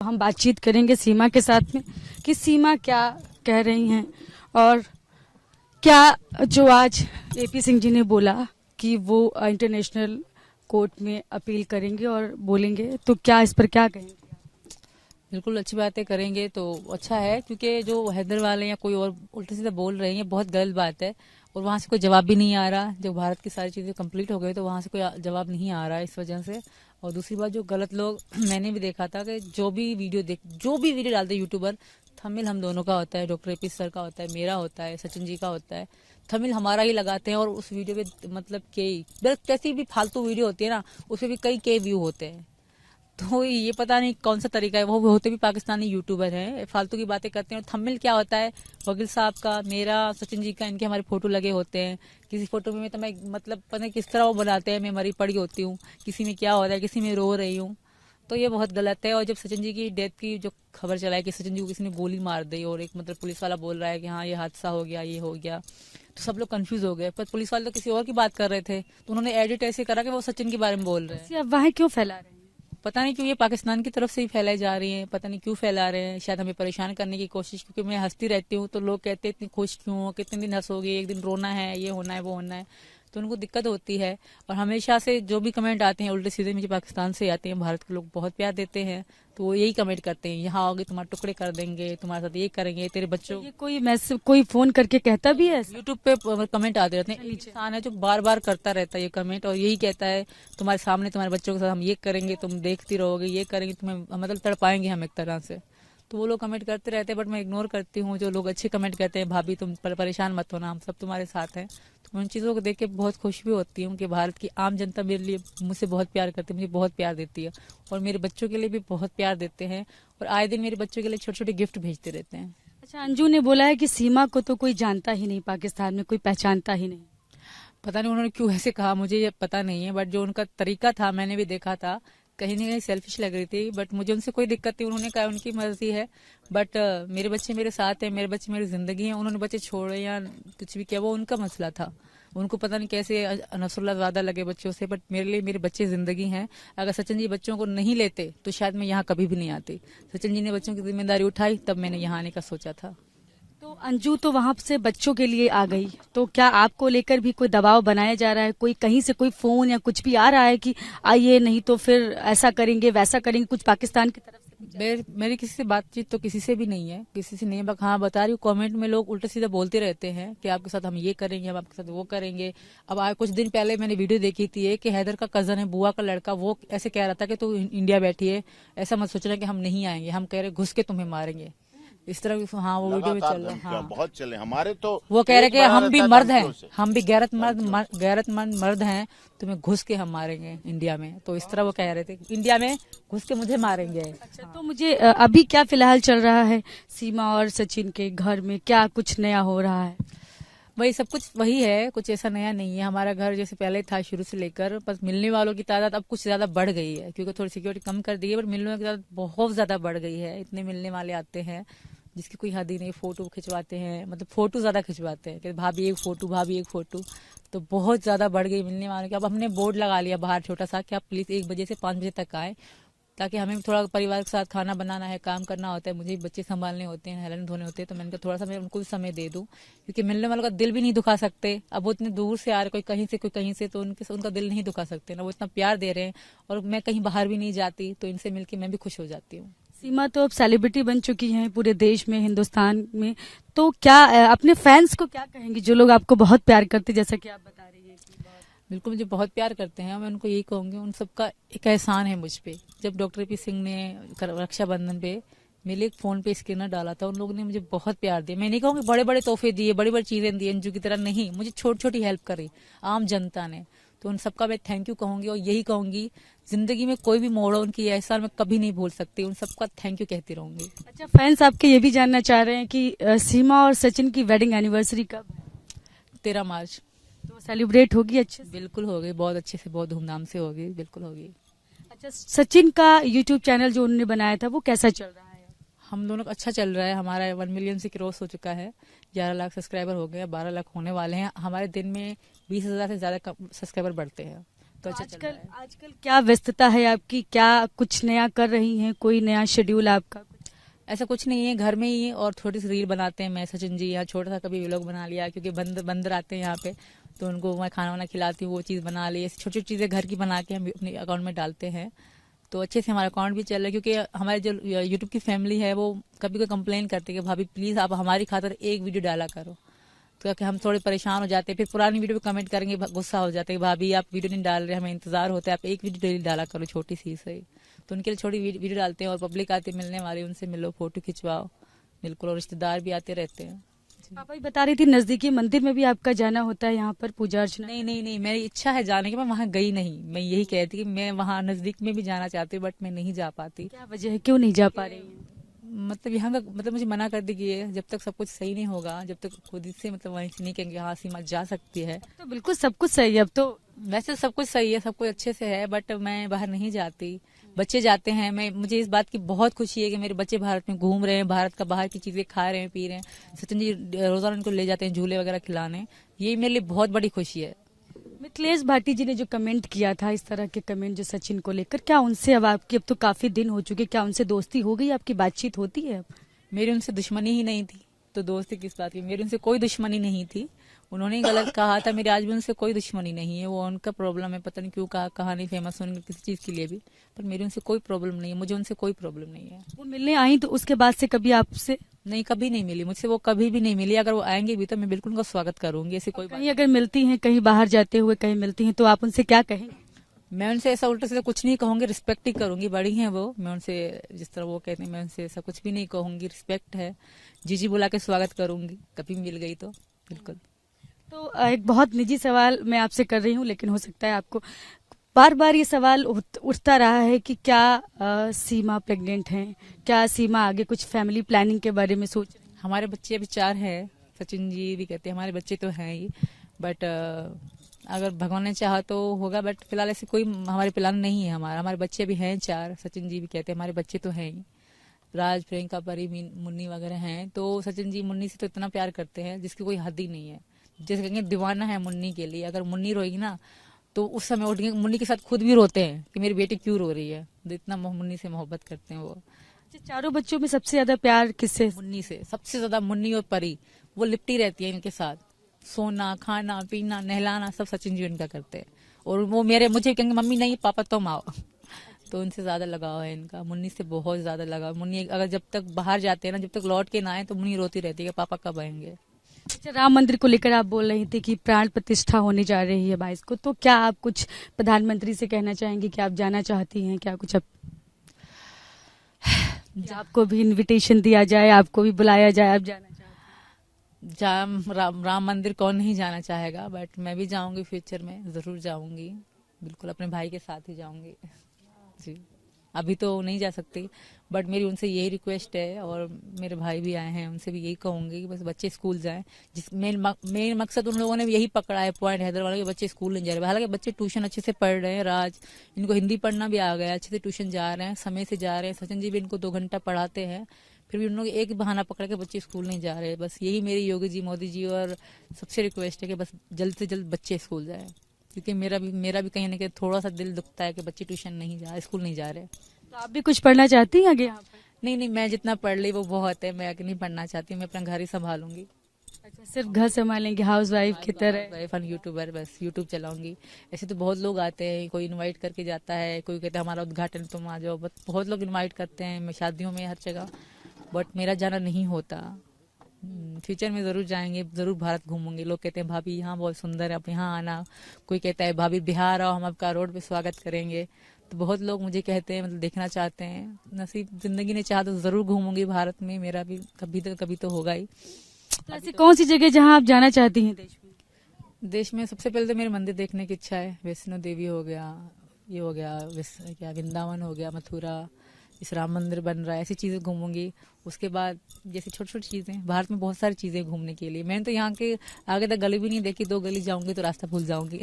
हम बातचीत करेंगे सीमा के साथ में कि सीमा क्या कह रही हैं और क्या जो आज एपी सिंह जी ने बोला कि वो इंटरनेशनल कोर्ट में अपील करेंगे और बोलेंगे, तो क्या इस पर क्या कहेंगे? बिल्कुल अच्छी बातें करेंगे तो अच्छा है, क्योंकि जो हैदर वाले या कोई और उल्टा सीधा बोल रहे हैं ये बहुत गलत बात है। और वहाँ से कोई जवाब भी नहीं आ रहा। जब भारत की सारी चीज़ें कंप्लीट हो गई तो वहाँ से कोई जवाब नहीं आ रहा है इस वजह से। और दूसरी बात, जो गलत लोग मैंने भी देखा था कि जो भी वीडियो डालते यूट्यूबर, थंबनेल हम दोनों का होता है, डॉक्टर एपी सर का होता है, मेरा होता है, सचिन जी का होता है, थंबनेल हमारा ही लगाते हैं। और उस वीडियो पे मतलब कई कैसी भी फालतू वीडियो होती है ना, उसपे भी कई व्यू होते हैं। तो ये पता नहीं कौन सा तरीका है। वो होते भी पाकिस्तानी यूट्यूबर हैं, फालतू की बातें करते हैं। और थंबनेल क्या होता है, वकील साहब का, मेरा, सचिन जी का, इनके हमारे फोटो लगे होते हैं। किसी फोटो में तो मैं मतलब पता नहीं किस तरह वो बनाते हैं, मैं मरी पड़ी होती हूँ, किसी में क्या हो रहा है, किसी में रो रही हूँ। तो ये बहुत गलत है। और जब सचिन जी की डेथ की जो खबर चला है कि सचिन जी को किसी ने गोली मार दी और एक मतलब पुलिस वाला बोल रहा है कि हाँ ये हादसा हो गया, ये हो गया, तो सब लोग कंफ्यूज हो गए। पर पुलिस वाले तो किसी और की बात कर रहे थे, तो उन्होंने एडिट ऐसे करा कि वो सचिन के बारे में बोल रहे हैं। ऐसी अफवाहें क्यों फैला रहे हैं? पता नहीं क्यों ये पाकिस्तान की तरफ से ही फैलाई जा रही हैं, पता नहीं क्यों फैला रहे हैं। शायद हमें परेशान करने की कोशिश, क्योंकि मैं हंसती रहती हूँ तो लोग कहते हैं इतनी खुश क्यों हो, कितने दिन हंसोगे, एक दिन रोना है, ये होना है, वो होना है, तो उनको दिक्कत होती है। और हमेशा से जो भी कमेंट आते हैं उल्टे सीधे मुझे पाकिस्तान से आते हैं, भारत के लोग बहुत प्यार देते हैं, तो वो यही कमेंट करते हैं, यहाँ आओगे तुम्हारे टुकड़े कर देंगे, तुम्हारे साथ ये करेंगे, तेरे बच्चों। ये कोई मैसेज कोई फोन करके कहता भी है? यूट्यूब पे कमेंट आते रहते हैं। एक इंसान है जो बार बार करता रहता है ये कमेंट, और यही कहता है तुम्हारे सामने तुम्हारे बच्चों के साथ हम ये करेंगे, तुम देखती रहोगे, ये करेंगे, तुम्हें मतलब तड़पाएंगे हम एक तरह से। तो वो लोग कमेंट करते रहते हैं, बट मैं इग्नोर करती हूँ। जो लोग अच्छे कमेंट कहते हैं, भाभी तुम परेशान मत होना, हम सब तुम्हारे साथ हैं, तो उन चीज़ों को देख के बहुत खुश भी होती हूँ कि भारत की आम जनता मेरे लिए मुझसे बहुत प्यार करती है, मुझे बहुत प्यार देती है, और मेरे बच्चों के लिए भी बहुत प्यार देते हैं। और आए दिन मेरे बच्चों के लिए छोटे छोटे गिफ्ट भेजते रहते हैं। अच्छा, अंजू ने बोला है कि सीमा को तो कोई जानता ही नहीं, पाकिस्तान में कोई पहचानता ही नहीं। पता नहीं उन्होंने क्यों ऐसे कहा, मुझे ये पता नहीं है, बट जो उनका तरीका था मैंने भी देखा था, कहीं ना कहीं सेल्फिश लग रही थी। बट मुझे उनसे कोई दिक्कत नहीं, उन्होंने कहा उनकी मर्जी है। बट मेरे बच्चे मेरे साथ हैं, मेरे बच्चे मेरी जिंदगी है। उन्होंने बच्चे छोड़े या कुछ भी किया वो उनका मसला था, उनको पता नहीं कैसे नसरुल्लाह ज्यादा लगे बच्चों से। बट मेरे लिए मेरे बच्चे जिंदगी हैं। अगर सचिन जी बच्चों को नहीं लेते तो शायद मैं यहाँ कभी भी नहीं आती। सचिन जी ने बच्चों की जिम्मेदारी उठाई, तब मैंने यहाँ आने का सोचा था। तो अंजू तो वहां से बच्चों के लिए आ गई, तो क्या आपको लेकर भी कोई दबाव बनाया जा रहा है? कोई कहीं से कोई फोन या कुछ भी आ रहा है कि आइए, नहीं तो फिर ऐसा करेंगे वैसा करेंगे, कुछ पाकिस्तान की तरफ से? मेरी किसी से बातचीत तो किसी से भी नहीं है, किसी से नहीं है। हाँ बता रही हूँ, कमेंट में लोग उल्टा सीधा बोलते रहते हैं कि आपके साथ हम ये करेंगे, हम आपके साथ वो करेंगे। अब कुछ दिन पहले मैंने वीडियो देखी थी कि हैदर का कजन है, बुआ का लड़का, वो ऐसे कह रहा था कि तू इंडिया बैठी है, ऐसा मत सोचना कि हम नहीं आएंगे, हम कह रहे घुस के तुम्हें मारेंगे, इस तरह की। हाँ वो वीडियो भी चल रहा है। हाँ बहुत चले हमारे तो। वो कह रहे कि हम भी मर्द हैं, हम भी गैरतमंद मर्द हैं, तुम्हें घुस के हम मारेंगे इंडिया में, तो इस तरह वो कह रहे थे, इंडिया में घुस के मुझे मारेंगे। अच्छा, तो मुझे अभी क्या फिलहाल चल रहा है सीमा और सचिन के घर में? क्या कुछ नया हो रहा है? वही सब कुछ वही है, कुछ ऐसा नया नहीं है। हमारा घर जैसे पहले था शुरू से लेकर, बस मिलने वालों की तादाद अब कुछ ज्यादा बढ़ गई है, क्योंकि थोड़ी सिक्योरिटी कम कर दी है, बट मिलने वालों की तादाद बहुत ज्यादा बढ़ गई है। इतने मिलने वाले आते हैं जिसकी कोई हद ही नहीं। फोटो खिंचवाते हैं, मतलब फोटो ज्यादा खिंचवाते हैं कि भाभी एक फोटो, भाभी एक फोटो, तो बहुत ज्यादा बढ़ गई मिलने वालों की। अब हमने बोर्ड लगा लिया बाहर छोटा सा कि आप प्लीज 1 बजे से 5 बजे तक आए, ताकि हमें थोड़ा परिवार के साथ खाना बनाना है, काम करना होता है, मुझे बच्चे संभालने होते हैं, नहलाने धोने होते हैं, तो मैंने कहा थोड़ा सा मैं उनको भी समय दे दूं, क्योंकि मिलने वालों का दिल भी नहीं दुखा सकते। अब वो इतने दूर से आ रहे, कोई कहीं से कोई कहीं से, तो उनका दिल नहीं दुखा सकते ना, वो इतना प्यार दे रहे हैं। और मैं कहीं बाहर भी नहीं जाती, तो इनसे मिलकर मैं भी खुश हो जाती हूँ। सीमा तो अब सेलिब्रिटी बन चुकी हैं पूरे देश में, हिंदुस्तान में, तो क्या अपने फैंस को क्या कहेंगी जो लोग आपको बहुत प्यार करते, जैसा कि आप बता रही है कि बिल्कुल मुझे बहुत प्यार करते हैं। मैं उनको यही कहूंगी, उन सबका एक एहसान है मुझ पे। जब डॉक्टर पी सिंह ने रक्षाबंधन पे मेरे लिए एक फोन पे स्कैनर डाला था, उन लोगों ने मुझे बहुत प्यार दिया। मैं नहीं कहूंगी बड़े बड़े तोहफे दिए, बड़ी बड़ी चीजें दी अंजू की तरह, नहीं, मुझे छोटी छोटी हेल्प करी आम जनता ने। तो उन सबका मैं थैंक यू कहूंगी, और यही कहूंगी जिंदगी में कोई भी मोड़ हो उनकी एहसान मैं कभी नहीं भूल सकती, उन सबका थैंक यू कहती रहूंगी। अच्छा, फैंस आपके ये भी जानना चाह रहे हैं कि सीमा और सचिन की वेडिंग एनिवर्सरी कब है? 13 मार्च। तो सेलिब्रेट होगी अच्छे से? बिल्कुल हो गई, बहुत अच्छे से, बहुत धूमधाम से होगी, बिल्कुल होगी। अच्छा, सचिन का यूट्यूब चैनल जो उन्होंने बनाया था वो कैसा चल रहा है? हम दोनों का अच्छा चल रहा है। हमारा 1 मिलियन से क्रॉस हो चुका है, 11 लाख सब्सक्राइबर हो गए, 12 लाख होने वाले हैं। हमारे दिन में 20,000 से ज्यादा सब्सक्राइबर बढ़ते हैं, तो अच्छा चल रहा है। आजकल क्या व्यस्तता है आपकी, क्या कुछ नया कर रही हैं, कोई नया शेड्यूल आपका? ऐसा कुछ नहीं है, घर में ही और थोड़ी सी रील बनाते हैं मैं सचिन जी, या छोटा सा कभी व्लॉग बना लिया, क्योंकि बंदर आते हैं यहाँ पे, तो उनको मैं खाना वाना खिलाती हूँ, वो चीज़ बना ली। ऐसी छोटी छोटी चीज़ें घर की बना के हम अपने अकाउंट में डालते हैं, तो अच्छे से हमारा अकाउंट भी चल रहा है। क्योंकि हमारे जो यूट्यूब की फैमिली है वो कभी कोई कंप्लेन करती है कि भाभी प्लीज़ आप हमारी खातिर एक वीडियो डाला करो, तो क्योंकि हम थोड़े परेशान हो जाते हैं, फिर पुरानी वीडियो पे कमेंट करेंगे, गुस्सा हो जाते हैं, भाभी आप वीडियो नहीं डाल रहे, हमें इंतजार होता है, आप एक वीडियो डेली डाला करो छोटी सी सही। तो उनके लिए छोटी वीडियो डालते हैं, और पब्लिक आती है मिलने वाली, उनसे मिलो, फोटो खिंचवाओ, बिल्कुल, और रिश्तेदार भी आते रहते हैं। पापा ही बता रही थी नजदीकी मंदिर में भी आपका जाना होता है यहाँ पर पूजा अर्चना? नहीं नहीं नहीं, मेरी इच्छा है जाने की, मैं वहाँ गई नहीं। मैं यही कहती कि मैं वहाँ नजदीक में भी जाना चाहती हूँ, बट मैं नहीं जा पाती। क्या वजह है, क्यों नहीं जा पा रही हैं? मतलब यहाँ का मतलब मुझे मना कर दी गई है, जब तक सब कुछ सही नहीं होगा, जब तक खुद से मतलब वहीं से नहीं कहेंगे हाँ सीमा जा सकती है। तो बिल्कुल सब कुछ सही है अब तो। वैसे सब कुछ सही है, सब कुछ अच्छे से है, बट मैं बाहर नहीं जाती। बच्चे जाते हैं, मैं मुझे इस बात की बहुत खुशी है कि मेरे बच्चे भारत में घूम रहे हैं, भारत का बाहर की चीजें खा रहे हैं, पी रहे हैं। सचिन जी रोजाना उनको ले जाते हैं झूले वगैरह खिलाने, ये मेरे लिए बहुत बड़ी खुशी है। मिथिलेश भाटी जी ने जो कमेंट किया था, इस तरह के कमेंट जो सचिन को लेकर, क्या उनसे अब आपकी, अब तो काफी दिन हो चुके, क्या उनसे दोस्ती हो गई, आपकी बातचीत होती है अब? मेरी उनसे दुश्मनी ही नहीं थी, तो दोस्ती किस बात की, मेरी उनसे कोई दुश्मनी नहीं थी। उन्होंने गलत कहा था, मेरी आज भी उनसे कोई दुश्मनी नहीं है, वो उनका प्रॉब्लम है, पता नहीं क्यों कहा नहीं फेमस होने किसी चीज के लिए भी, पर मेरी उनसे कोई प्रॉब्लम नहीं है, मुझे उनसे कोई प्रॉब्लम नहीं है। वो मिलने आई तो उसके बाद से कभी आपसे? नहीं, कभी नहीं मिली मुझसे, वो कभी भी नहीं मिली। अगर वो आएंगे भी तो मैं बिल्कुल उनका स्वागत करूंगी, ऐसी कोई बात। कहीं अगर मिलती हैं, कहीं बाहर जाते हुए कहीं मिलती हैं, तो आप उनसे क्या कहेंगे? मैं उनसे ऐसा उल्टा सीधा कुछ नहीं कहूंगी, रिस्पेक्ट ही करूंगी, बड़ी हैं वो, मैं उनसे जिस तरह वो कहते हैं मैं उनसे ऐसा कुछ भी नहीं कहूंगी, रिस्पेक्ट है, जीजी बुला के स्वागत करूंगी, कभी मिल गई तो बिल्कुल। तो एक बहुत निजी सवाल मैं आपसे कर रही हूँ, लेकिन हो सकता है आपको बार बार ये सवाल उठता रहा है कि क्या सीमा प्रेग्नेंट हैं, क्या सीमा आगे कुछ फैमिली प्लानिंग के बारे में सोच रही हैं? हमारे बच्चे अभी 4 हैं, सचिन जी भी कहते हैं हमारे बच्चे तो हैं ही, बट अगर भगवान ने चाहा तो होगा, बट फिलहाल ऐसे कोई हमारे प्लान नहीं है। हमारे बच्चे अभी हैं 4, सचिन जी भी कहते हैं हमारे बच्चे तो हैं ही। राज, प्रियंका, परी, मुन्नी वगैरह हैं, तो सचिन जी मुन्नी से तो इतना प्यार करते हैं जिसकी कोई हद ही नहीं है। जैसे कहेंगे दीवाना है मुन्नी के लिए, अगर मुन्नी रोएगी ना तो उस समय उठ के मुन्नी के साथ खुद भी रोते हैं कि मेरी बेटी क्यों रो रही है, तो इतना मुन्नी से मोहब्बत करते हैं वो। अच्छा, चारों बच्चों में सबसे ज्यादा प्यार किससे? मुन्नी से सबसे ज्यादा, मुन्नी और परी, वो लिपटी रहती है इनके साथ, सोना, खाना, पीना, नहलाना सब सचिन जी इनका करते हैं। और वो मुझे कहेंगे मम्मी नहीं पापा तुम आओ, तो उनसे ज्यादा लगाव है इनका, मुन्नी से बहुत ज्यादा लगाव। मुन्नी अगर जब तक बाहर जाते हैं ना, जब तक लौट के ना आए तो मुन्नी रोती रहती है कि पापा कब आएंगे। अच्छा, राम मंदिर को लेकर आप बोल रही थी कि प्राण प्रतिष्ठा होने जा रही है 22 को, तो क्या आप कुछ प्रधानमंत्री से कहना चाहेंगे कि आप जाना चाहती हैं क्या? कुछ आपको भी इनविटेशन दिया जाए, आपको भी बुलाया जाए, आप जाना चाहते हैं? राम मंदिर कौन नहीं जाना चाहेगा, बट मैं भी जाऊंगी, फ्यूचर में जरूर जाऊंगी, बिल्कुल अपने भाई के साथ ही जाऊंगी जी। अभी तो नहीं जा सकती, बट मेरी उनसे यही रिक्वेस्ट है, और मेरे भाई भी आए हैं, उनसे भी यही कहूंगी कि बस बच्चे स्कूल जाएं। जिस मेन मकसद उन लोगों ने भी यही पकड़ा है पॉइंट, हैदराबाद के बच्चे स्कूल नहीं जा रहे। हालांकि बच्चे ट्यूशन अच्छे से पढ़ रहे हैं, राज इनको हिंदी पढ़ना भी आ गया, अच्छे से ट्यूशन जा रहे हैं, समय से जा रहे हैं, सचिन जी भी इनको 2 घंटा पढ़ाते हैं, फिर भी उन लोग एक बहाना पकड़ के बच्चे स्कूल नहीं जा रहे। बस यही मेरी योगी जी, मोदी जी और सबसे रिक्वेस्ट है कि बस जल्द से जल्द बच्चे स्कूल जाए, क्योंकि मेरा भी कहीं ना कहीं थोड़ा सा दिल दुखता है कि बच्चे ट्यूशन नहीं जा, स्कूल नहीं जा रहे। तो आप भी कुछ पढ़ना चाहती हैं आगे यहाँ पर? नहीं नहीं, मैं जितना पढ़ ली वो बहुत है, मैं आगे नहीं पढ़ना चाहती, मैं अपना घर ही संभालूंगी। अच्छा, सिर्फ घर संभालेंगे, हाउस वाइफ की तरह? वाइफ एंड यूट्यूबर, बस यूट्यूब चलाऊंगी। ऐसे तो बहुत लोग आते हैं, कोई इनवाइट करके जाता है, कोई कहता है हमारा उद्घाटन तुम आ जाओ, बहुत लोग इनवाइट करते हैं, मैं शादियों में हर जगह, बट मेरा जाना नहीं होता। फ्यूचर में जरूर जाएंगे, जरूर भारत घूमेंगे। लोग कहते हैं भाभी यहाँ बहुत सुंदर है, आप यहाँ आना, कोई कहता है भाभी बिहार आओ, हम आपका रोड पे स्वागत करेंगे, तो बहुत लोग मुझे कहते हैं, मतलब देखना चाहते हैं। नसीब जिंदगी ने चाहा तो जरूर घूमूंगी भारत में, मेरा भी कभी तो होगा ही। तो ऐसी कौन सी जगह जहाँ आप जाना चाहती हैं देश में? देश में सबसे पहले तो मेरे मंदिर देखने की इच्छा है, वैष्णो देवी हो गया, ये हो गया क्या वृंदावन हो गया, मथुरा, इस राम मंदिर बन रहा है, ऐसी चीजें घूमूंगी। उसके बाद जैसे छोटी छोटी चीजें, भारत में बहुत सारी चीजें घूमने के लिए, मैंने तो यहाँ के आगे तक गली भी नहीं देखी, 2 गली जाऊंगी तो रास्ता भूल जाऊंगी।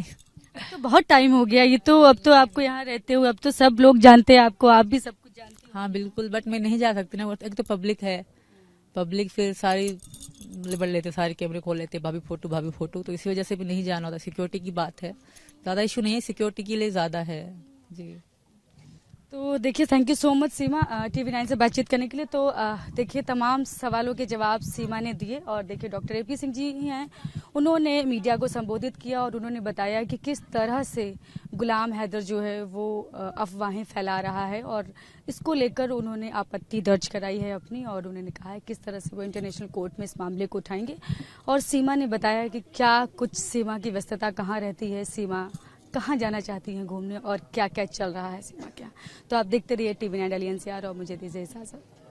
तो बहुत टाइम हो गया ये तो, अब तो आपको यहाँ रहते हुए अब तो सब लोग जानते हैं आपको, आप भी सब कुछ जानते हैं। हाँ बिल्कुल, बट मैं नहीं जा सकती ना, एक तो पब्लिक है, पब्लिक फिर सारी लिबड़ लेते, सारे कैमरे खोल लेते, भाभी फोटो, तो इसी वजह से भी नहीं जाना होता, सिक्योरिटी की बात है, ज्यादा इशू नहीं है, सिक्योरिटी के लिए ज्यादा है जी। तो देखिए, thank you so much Seema TV9 से बातचीत करने के लिए। तो देखिए, तमाम सवालों के जवाब सीमा ने दिए। और देखिए, डॉक्टर AP सिंह जी ही हैं, उन्होंने मीडिया को संबोधित किया और उन्होंने बताया कि किस तरह से गुलाम हैदर जो है वो अफवाहें फैला रहा है, और इसको लेकर उन्होंने आपत्ति दर्ज कराई है अपनी, और उन्होंने कहा है किस तरह से वो इंटरनेशनल कोर्ट में इस मामले को उठाएंगे। और सीमा ने बताया कि क्या कुछ सीमा की व्यस्तता कहाँ रहती है, सीमा कहाँ जाना चाहती हैं घूमने, और क्या क्या चल रहा है सीमा क्या। तो आप देखते रहिए TV9 डेली NCR और मुझे दीजिए इजाजत।